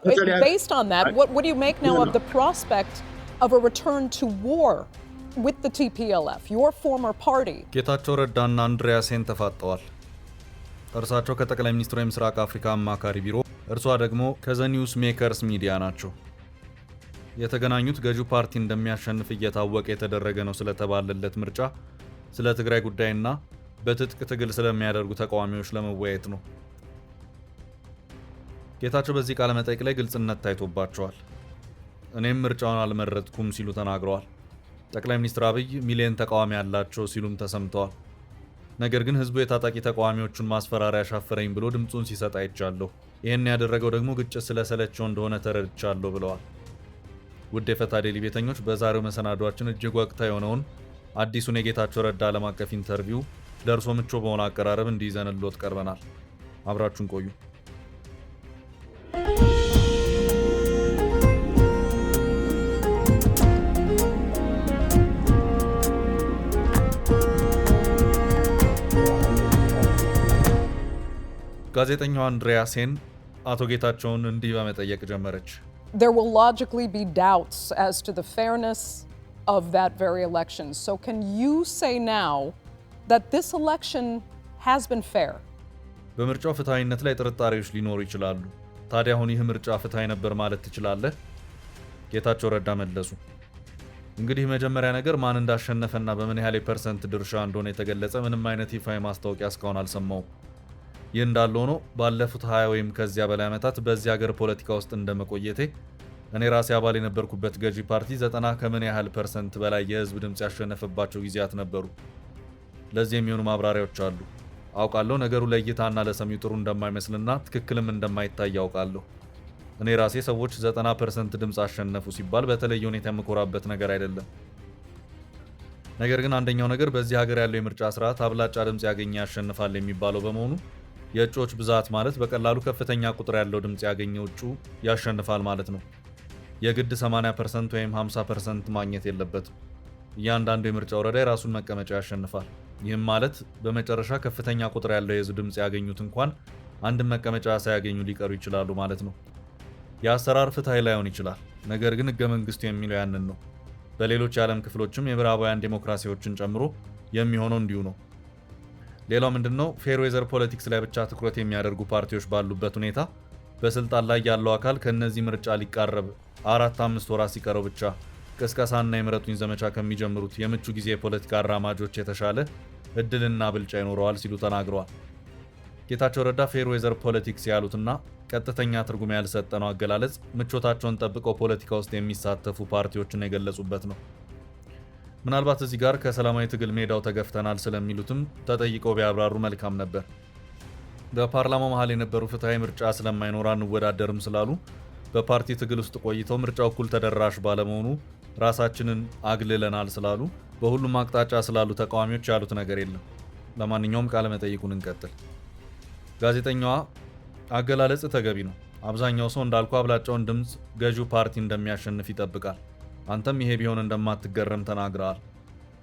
Based on that, what do you make now of the prospect of a return to war with the TPLF, your former party? ጌታቸው ረዳና አንድሪያሴን ተፋጠዋል። እርሳቸው ከጠቅላይ ሚኒስትሩ የምስራቅ አፍሪካ አማካሪ ቢሮ፣ እርሷ ደግሞ ከዘ ኒውስ ሜከርስ ሚዲያ ናቸው። የተገናኙት ገዢው ፓርቲ እንደሚያሸንፍ እየታወቀ የተደረገ ነው ስለተባለለት ምርጫ፣ ስለ ትግራይ ጉዳይና በትጥቅ ትግል ስለሚያደርጉ ተቃዋሚዎች ለመወያየት ነው። ጌታቸው በዚህ ቃለ መጠይቅ ላይ ግልጽነት ታይቶባቸዋል። እኔም ምርጫውን አልመረጥኩም ሲሉ ተናግረዋል። ጠቅላይ ሚኒስትር አብይ ሚሊዮን ተቃዋሚ ያላቸው ሲሉም ተሰምተዋል። ነገር ግን ህዝቡ የታጣቂ ተቃዋሚዎቹን ማስፈራሪያ ሻፈረኝ ብሎ ድምጹን ሲሰጥ አይቻለሁ። ይህን ያደረገው ደግሞ ግጭት ስለሰለቸው እንደሆነ ተረድቻለሁ ብለዋል። ውድ የፈታ ዴሊ ቤተኞች፣ በዛሬው መሰናዷችን እጅግ ወቅታዊ የሆነውን አዲሱን የጌታቸው ረዳ ዓለም አቀፍ ኢንተርቪው ለእርሶ ምቹ በሆነ አቀራረብ እንዲይዘንልዎት ቀርበናል። አብራችሁን ቆዩ። ጋዜጠኛው አንድሪያሴን አቶ ጌታቸውን እንዲህ በመጠየቅ ጀመረች። There will logically be doubts as to the fairness of that very election. So can you say now that this election has been fair? በምርጫው ፍትሃዊነት ላይ ጥርጣሬዎች ሊኖሩ ይችላሉ። ታዲያ አሁን ይህ ምርጫ ፍትሃዊ ነበር ማለት ትችላለህ? ጌታቸው ረዳ መለሱ። እንግዲህ መጀመሪያ ነገር ማን እንዳሸነፈና በምን ያህል ፐርሰንት ድርሻ እንደሆነ የተገለጸ ምንም አይነት ይፋዊ ማስታወቂያ እስካሁን አልሰማሁም። ይህ እንዳለ ሆኖ ባለፉት 20 ወይም ከዚያ በላይ ዓመታት በዚህ ሀገር ፖለቲካ ውስጥ እንደመቆየቴ እኔ ራሴ አባል የነበርኩበት ገዢ ፓርቲ 90 ከምን ያህል ፐርሰንት በላይ የህዝብ ድምጽ ያሸነፈባቸው ጊዜያት ነበሩ። ለዚህ የሚሆኑ ማብራሪያዎች አሉ። አውቃለሁ ነገሩ ለእይታና ለሰሚው ጥሩ እንደማይመስልና ትክክልም እንደማይታይ አውቃለሁ። እኔ ራሴ ሰዎች 90% ድምጽ አሸነፉ ሲባል በተለየ ሁኔታ የምኮራበት ነገር አይደለም። ነገር ግን አንደኛው ነገር በዚህ ሀገር ያለው የምርጫ ስርዓት አብላጫ ድምጽ ያገኘ ያሸንፋል የሚባለው በመሆኑ የእጩዎች ብዛት ማለት በቀላሉ ከፍተኛ ቁጥር ያለው ድምጽ ያገኘው እጩ ያሸንፋል ማለት ነው። የግድ 80% ወይም 50% ማግኘት የለበትም። እያንዳንዱ የምርጫ ወረዳ የራሱን መቀመጫ ያሸንፋል። ይህም ማለት በመጨረሻ ከፍተኛ ቁጥር ያለው የህዝብ ድምጽ ያገኙት እንኳን አንድ መቀመጫ ሳያገኙ ሊቀሩ ይችላሉ ማለት ነው። የአሰራር ፍትሃዊ ላይሆን ይችላል። ነገር ግን ህገ መንግስቱ የሚለው ያንን ነው። በሌሎች የዓለም ክፍሎችም የምዕራባውያን ዴሞክራሲዎችን ጨምሮ የሚሆነው እንዲሁ ነው። ሌላው ምንድነው? ፌር ዌዘር ፖለቲክስ ላይ ብቻ ትኩረት የሚያደርጉ ፓርቲዎች ባሉበት ሁኔታ በስልጣን ላይ ያለው አካል ከነዚህ ምርጫ ሊቃረብ 4-5 ወራት ሲቀረው ብቻ ቅስቀሳና የምረጡኝ ዘመቻ ከሚጀምሩት የምቹ ጊዜ የፖለቲካ አራማጆች የተሻለ እድልና ብልጫ ይኖረዋል ሲሉ ተናግረዋል። ጌታቸው ረዳ ፌር ዌዘር ፖለቲክስ ያሉትና ቀጥተኛ ትርጉም ያልሰጠነው አገላለጽ ምቾታቸውን ጠብቀው ፖለቲካ ውስጥ የሚሳተፉ ፓርቲዎችን የገለጹበት ነው። ምናልባት እዚህ ጋር ከሰላማዊ ትግል ሜዳው ተገፍተናል ስለሚሉትም ተጠይቀው ቢያብራሩ መልካም ነበር። በፓርላማው መሃል የነበሩ ፍትሃዊ ምርጫ ስለማይኖር አንወዳደርም ስላሉ በፓርቲ ትግል ውስጥ ቆይተው ምርጫው እኩል ተደራሽ ባለመሆኑ ራሳችንን አግልለናል ስላሉ በሁሉም አቅጣጫ ስላሉ ተቃዋሚዎች ያሉት ነገር የለም። ለማንኛውም ቃለ መጠይቁን እንቀጥል። ጋዜጠኛዋ አገላለጽ ተገቢ ነው። አብዛኛው ሰው እንዳልኩ አብላጫውን ድምጽ ገዢው ፓርቲ እንደሚያሸንፍ ይጠብቃል። አንተም ይሄ ቢሆን እንደማትገረም ተናግረሃል።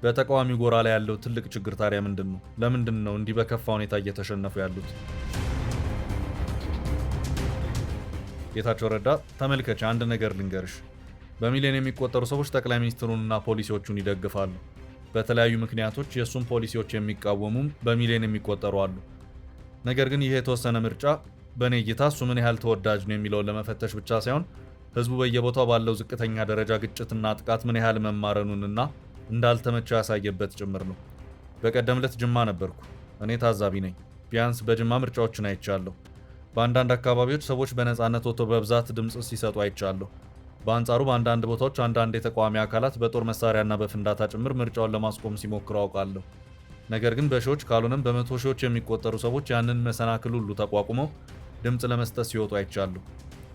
በተቃዋሚ ጎራ ላይ ያለው ትልቅ ችግር ታዲያ ምንድነው? ለምንድነው እንዲህ በከፋ ሁኔታ እየተሸነፉ ያሉት? ጌታቸው ረዳ ተመልከች፣ አንድ ነገር ልንገርሽ። በሚሊዮን የሚቆጠሩ ሰዎች ጠቅላይ ሚኒስትሩንና ፖሊሲዎቹን ይደግፋሉ። በተለያዩ ምክንያቶች የሱን ፖሊሲዎች የሚቃወሙም በሚሊዮን የሚቆጠሩ አሉ። ነገር ግን ይሄ የተወሰነ ምርጫ በኔ እይታ እሱ ምን ያህል ተወዳጅ ነው የሚለውን ለመፈተሽ ብቻ ሳይሆን ህዝቡ በየቦታው ባለው ዝቅተኛ ደረጃ ግጭትና ጥቃት ምን ያህል መማረኑንና እንዳልተመቸው ያሳየበት ጭምር ነው። በቀደም ዕለት ጅማ ነበርኩ። እኔ ታዛቢ ነኝ። ቢያንስ በጅማ ምርጫዎችን አይቻለሁ። በአንዳንድ አካባቢዎች ሰዎች በነፃነት ወጥተው በብዛት ድምጽ ሲሰጡ አይቻለሁ። በአንጻሩ በአንዳንድ ቦታዎች አንዳንድ የተቃዋሚ አካላት በጦር መሳሪያና በፍንዳታ ጭምር ምርጫውን ለማስቆም ሲሞክሩ አውቃለሁ። ነገር ግን በሺዎች ካልሆነም በመቶ ሺዎች የሚቆጠሩ ሰዎች ያንን መሰናክል ሁሉ ተቋቁመው ድምጽ ለመስጠት ሲወጡ አይቻለሁ።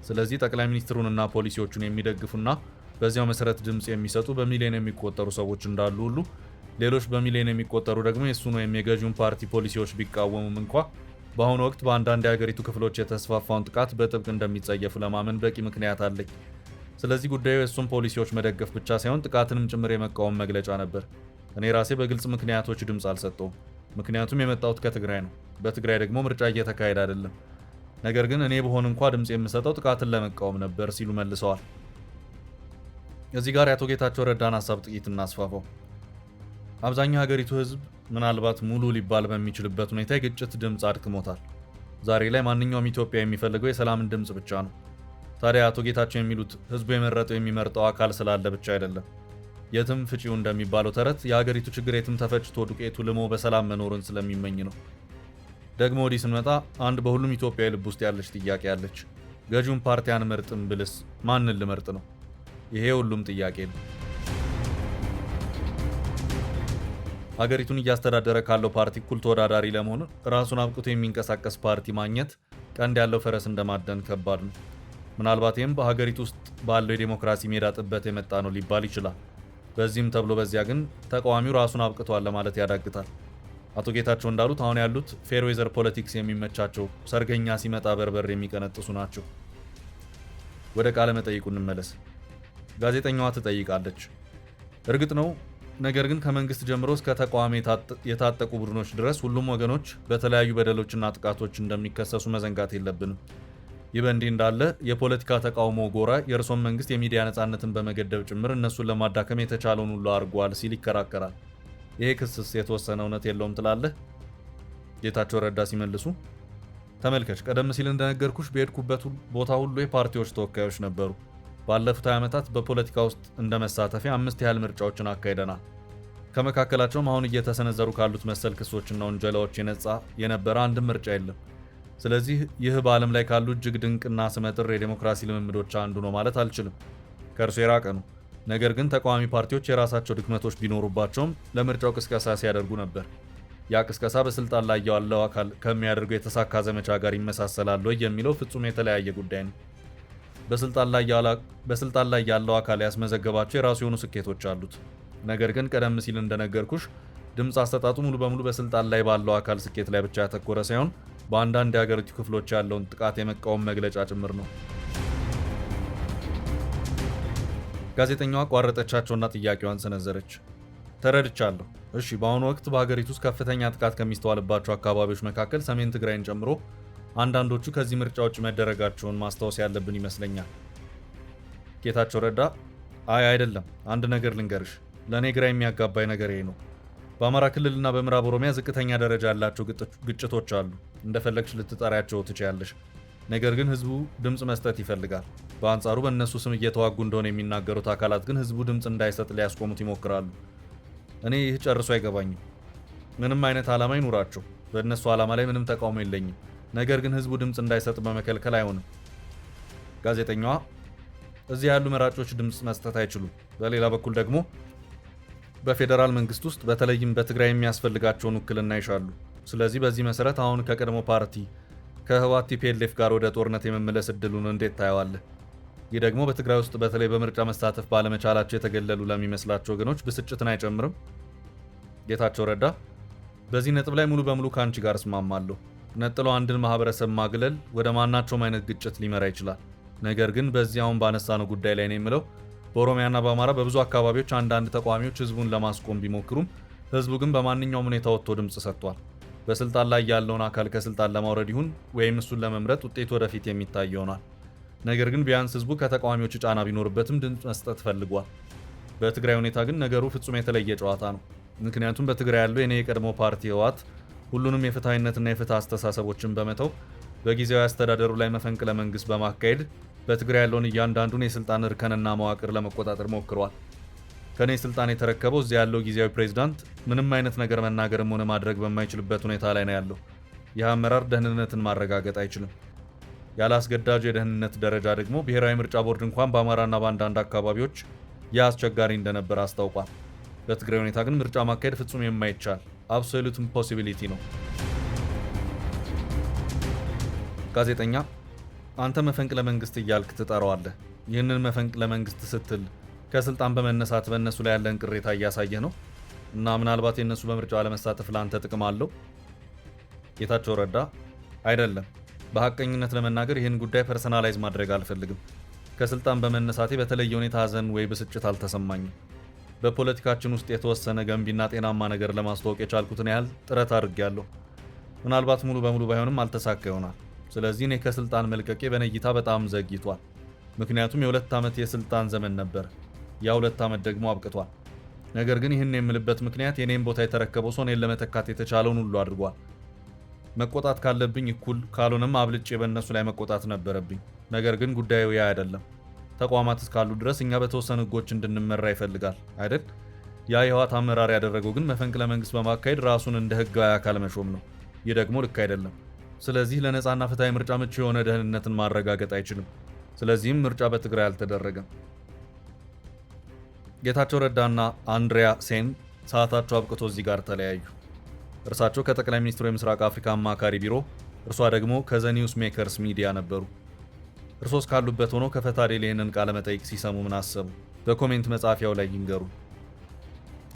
ስለዚህ ጠቅላይ ሚኒስትሩንና ፖሊሲዎቹን የሚደግፉና በዚያው መሰረት ድምጽ የሚሰጡ በሚሊዮን የሚቆጠሩ ሰዎች እንዳሉ ሁሉ ሌሎች በሚሊዮን የሚቆጠሩ ደግሞ የሱን ወይም የገዢውን ፓርቲ ፖሊሲዎች ቢቃወሙም እንኳ በአሁኑ ወቅት በአንዳንድ የሀገሪቱ ክፍሎች የተስፋፋውን ጥቃት በጥብቅ እንደሚጸየፉ ለማመን በቂ ምክንያት አለኝ። ስለዚህ ጉዳዩ የሱን ፖሊሲዎች መደገፍ ብቻ ሳይሆን ጥቃትንም ጭምር የመቃወም መግለጫ ነበር። እኔ ራሴ በግልጽ ምክንያቶች ድምጽ አልሰጠውም። ምክንያቱም የመጣሁት ከትግራይ ነው። በትግራይ ደግሞ ምርጫ እየተካሄደ አይደለም። ነገር ግን እኔ በሆን እንኳን ድምጽ የምሰጠው ጥቃትን ለመቃወም ነበር ሲሉ መልሰዋል። እዚህ ጋር የአቶ ጌታቸው ረዳን ሐሳብ ጥቂት እናስፋፋው። አብዛኛው ሀገሪቱ ህዝብ ምናልባት ሙሉ ሊባል በሚችልበት ሁኔታ የግጭት ድምጽ አድክሞታል። ዛሬ ላይ ማንኛውም ኢትዮጵያ የሚፈልገው የሰላምን ድምጽ ብቻ ነው። ታዲያ አቶ ጌታቸው የሚሉት ህዝቡ የመረጠው የሚመርጠው አካል ስላለ ብቻ አይደለም። የትም ፍጪው እንደሚባለው ተረት የሀገሪቱ ችግር የትም ተፈጭቶ ዱቄቱ ልሞ በሰላም መኖርን ስለሚመኝ ነው። ደግሞ ወዲህ ስንመጣ አንድ በሁሉም ኢትዮጵያዊ ልብ ውስጥ ያለች ጥያቄ አለች። ገዢውን ፓርቲ አንመርጥም ብልስ ማንን ልመርጥ ነው? ይሄ ሁሉም ጥያቄ ነው። ሀገሪቱን እያስተዳደረ ካለው ፓርቲ እኩል ተወዳዳሪ ለመሆን ራሱን አብቅቶ የሚንቀሳቀስ ፓርቲ ማግኘት ቀንድ ያለው ፈረስ እንደማደን ከባድ ነው። ምናልባት ይህም በሀገሪቱ ውስጥ ባለው የዴሞክራሲ ሜዳ ጥበት የመጣ ነው ሊባል ይችላል። በዚህም ተብሎ በዚያ ግን ተቃዋሚው ራሱን አብቅቷል ለማለት ያዳግታል። አቶ ጌታቸው እንዳሉት አሁን ያሉት ፌር ዌዘር ፖለቲክስ የሚመቻቸው ሰርገኛ ሲመጣ በርበር የሚቀነጥሱ ናቸው። ወደ ቃለ መጠይቁ እንመለስ። ጋዜጠኛዋ ትጠይቃለች። እርግጥ ነው፣ ነገር ግን ከመንግስት ጀምሮ እስከ ተቃዋሚ የታጠቁ ቡድኖች ድረስ ሁሉም ወገኖች በተለያዩ በደሎችና ጥቃቶች እንደሚከሰሱ መዘንጋት የለብንም። ይህ በእንዲህ እንዳለ የፖለቲካ ተቃውሞ ጎራ የእርሶን መንግስት የሚዲያ ነጻነትን በመገደብ ጭምር እነሱን ለማዳከም የተቻለውን ሁሉ አድርጓል ሲል ይከራከራል። ይሄ ክስስ የተወሰነ እውነት የለውም ትላለህ? ጌታቸው ረዳ ሲመልሱ ተመልከች፣ ቀደም ሲል እንደነገርኩሽ በሄድኩበት ቦታ ሁሉ የፓርቲዎች ተወካዮች ነበሩ። ባለፉት 20 ዓመታት በፖለቲካ ውስጥ እንደመሳተፊ 5 ያህል ምርጫዎችን አካሂደናል። ከመካከላቸውም አሁን እየተሰነዘሩ ካሉት መሰል ክሶችና ወንጀላዎች የነጻ የነበረ አንድም ምርጫ የለም። ስለዚህ ይህ በዓለም ላይ ካሉ እጅግ ድንቅና ስመጥር የዴሞክራሲ ልምምዶች አንዱ ነው ማለት አልችልም። ከእርሱ የራቀ ነው። ነገር ግን ተቃዋሚ ፓርቲዎች የራሳቸው ድክመቶች ቢኖሩባቸውም ለምርጫው ቅስቀሳ ሲያደርጉ ነበር። ያ ቅስቀሳ በስልጣን ላይ ያለው አካል ከሚያደርገው የተሳካ ዘመቻ ጋር ይመሳሰላል ወይ የሚለው ፍጹም የተለያየ ጉዳይ ነው። በስልጣን ላይ ያለው አካል ያስመዘገባቸው የራሱ የሆኑ ስኬቶች አሉት። ነገር ግን ቀደም ሲል እንደነገርኩሽ ድምፅ አሰጣጡ ሙሉ በሙሉ በስልጣን ላይ ባለው አካል ስኬት ላይ ብቻ ያተኮረ ሳይሆን በአንዳንድ የሀገሪቱ ክፍሎች ያለውን ጥቃት የመቃወም መግለጫ ጭምር ነው። ጋዜጠኛዋ ቋረጠቻቸውና ጥያቄዋን ሰነዘረች። ተረድቻለሁ። እሺ፣ በአሁኑ ወቅት በሀገሪቱ ውስጥ ከፍተኛ ጥቃት ከሚስተዋልባቸው አካባቢዎች መካከል ሰሜን ትግራይን ጨምሮ አንዳንዶቹ ከዚህ ምርጫ ውጭ መደረጋቸውን ማስታወስ ያለብን ይመስለኛል። ጌታቸው ረዳ አይደለም፣ አንድ ነገር ልንገርሽ፣ ለእኔ ግራ የሚያጋባኝ ነገር ይሄ ነው። በአማራ ክልልና በምዕራብ ኦሮሚያ ዝቅተኛ ደረጃ ያላቸው ግጭቶች አሉ። እንደፈለግሽ ልትጠሪያቸው ትችያለሽ። ነገር ግን ህዝቡ ድምፅ መስጠት ይፈልጋል። በአንጻሩ በእነሱ ስም እየተዋጉ እንደሆነ የሚናገሩት አካላት ግን ህዝቡ ድምፅ እንዳይሰጥ ሊያስቆሙት ይሞክራሉ። እኔ ይህ ጨርሶ አይገባኝም። ምንም አይነት ዓላማ ይኑራቸው፣ በእነሱ ዓላማ ላይ ምንም ተቃውሞ የለኝም። ነገር ግን ህዝቡ ድምፅ እንዳይሰጥ በመከልከል አይሆንም። ጋዜጠኛዋ እዚህ ያሉ መራጮች ድምፅ መስጠት አይችሉም። በሌላ በኩል ደግሞ በፌዴራል መንግስት ውስጥ በተለይም በትግራይ የሚያስፈልጋቸውን ውክልና ይሻሉ። ስለዚህ በዚህ መሰረት አሁን ከቀድሞ ፓርቲ ከህወሓት ቲፒኤልኤፍ ጋር ወደ ጦርነት የመመለስ እድሉን እንዴት ታየዋለህ? ይህ ደግሞ በትግራይ ውስጥ በተለይ በምርጫ መሳተፍ ባለመቻላቸው የተገለሉ ለሚመስላቸው ወገኖች ብስጭትን አይጨምርም? ጌታቸው ረዳ በዚህ ነጥብ ላይ ሙሉ በሙሉ ከአንቺ ጋር እስማማለሁ። ነጥሎ አንድን ማህበረሰብ ማግለል ወደ ማናቸውም አይነት ግጭት ሊመራ ይችላል። ነገር ግን በዚህ አሁን ባነሳነው ጉዳይ ላይ ነው የምለው፣ በኦሮሚያና በአማራ በብዙ አካባቢዎች አንዳንድ ተቃዋሚዎች ህዝቡን ለማስቆም ቢሞክሩም ህዝቡ ግን በማንኛውም ሁኔታ ወጥቶ ድምፅ ሰጥቷል። በስልጣን ላይ ያለውን አካል ከስልጣን ለማውረድ ይሁን ወይም እሱን ለመምረጥ ውጤቱ ወደፊት የሚታይ ይሆናል። ነገር ግን ቢያንስ ህዝቡ ከተቃዋሚዎች ጫና ቢኖርበትም ድምፅ መስጠት ፈልጓል። በትግራይ ሁኔታ ግን ነገሩ ፍጹም የተለየ ጨዋታ ነው። ምክንያቱም በትግራይ ያለው የኔ የቀድሞ ፓርቲ ህወሓት ሁሉንም የፍትሐዊነትና የፍትህ አስተሳሰቦችን በመተው በጊዜያዊ አስተዳደሩ ላይ መፈንቅለ መንግስት በማካሄድ በትግራይ ያለውን እያንዳንዱን የስልጣን እርከንና መዋቅር ለመቆጣጠር ሞክሯል። ከኔ ስልጣን የተረከበው እዚያ ያለው ጊዜያዊ ፕሬዝዳንት ምንም አይነት ነገር መናገርም ሆነ ማድረግ በማይችልበት ሁኔታ ላይ ነው ያለው። ይህ አመራር ደህንነትን ማረጋገጥ አይችልም። ያለ አስገዳጅ የደህንነት ደረጃ ደግሞ ብሔራዊ ምርጫ ቦርድ እንኳን በአማራና በአንዳንድ አካባቢዎች ያ አስቸጋሪ እንደነበር አስታውቋል። በትግራይ ሁኔታ ግን ምርጫ ማካሄድ ፍጹም የማይቻል አብሶሉት ኢምፖሲቢሊቲ ነው። ጋዜጠኛ አንተ መፈንቅለ መንግስት እያልክ ትጠራዋለህ። ይህንን መፈንቅለ መንግስት ስትል ከስልጣን በመነሳት በእነሱ ላይ ያለን ቅሬታ እያሳየህ ነው እና ምናልባት የእነሱ በምርጫው አለመሳተፍ ለአንተ ጥቅም አለው? ጌታቸው ረዳ አይደለም። በሐቀኝነት ለመናገር ይህን ጉዳይ ፐርሰናላይዝ ማድረግ አልፈልግም። ከስልጣን በመነሳቴ በተለየ ሁኔታ ሐዘን ወይ ብስጭት አልተሰማኝም። በፖለቲካችን ውስጥ የተወሰነ ገንቢና ጤናማ ነገር ለማስተዋወቅ የቻልኩትን ያህል ጥረት አድርጌያለሁ። ምናልባት ሙሉ በሙሉ ባይሆንም አልተሳካ ይሆናል። ስለዚህ እኔ ከስልጣን መልቀቄ በነይታ በጣም ዘግይቷል። ምክንያቱም የ2 ዓመት የስልጣን ዘመን ነበር። ያ 2 ዓመት ደግሞ አብቅቷል። ነገር ግን ይህን የምልበት ምክንያት የኔን ቦታ የተረከበው ሰው እኔን ለመተካት የተቻለውን ሁሉ አድርጓል። መቆጣት ካለብኝ እኩል ካልሆነም አብልጬ በእነሱ ላይ መቆጣት ነበረብኝ። ነገር ግን ጉዳዩ ያ አይደለም። ተቋማት እስካሉ ድረስ እኛ በተወሰኑ ህጎች እንድንመራ ይፈልጋል አይደል? ያ የህወሓት አመራር ያደረገው ግን መፈንቅለ መንግስት በማካሄድ ራሱን እንደ ህጋዊ አካል መሾም ነው። ይህ ደግሞ ልክ አይደለም። ስለዚህ ለነፃና ፍትሃዊ ምርጫ ምቹ የሆነ ደህንነትን ማረጋገጥ አይችልም። ስለዚህም ምርጫ በትግራይ አልተደረገም። ጌታቸው ረዳና አንድሪያ ሴን ሰዓታቸው አብቅቶ እዚህ ጋር ተለያዩ። እርሳቸው ከጠቅላይ ሚኒስትሩ የምስራቅ አፍሪካ አማካሪ ቢሮ፣ እርሷ ደግሞ ከዘ ኒውስ ሜከርስ ሚዲያ ነበሩ። እርሶስ ካሉበት ሆኖ ከፈታዴል ይህንን ቃለ መጠይቅ ሲሰሙ ምን አሰቡ? በኮሜንት መጻፊያው ላይ ይንገሩ።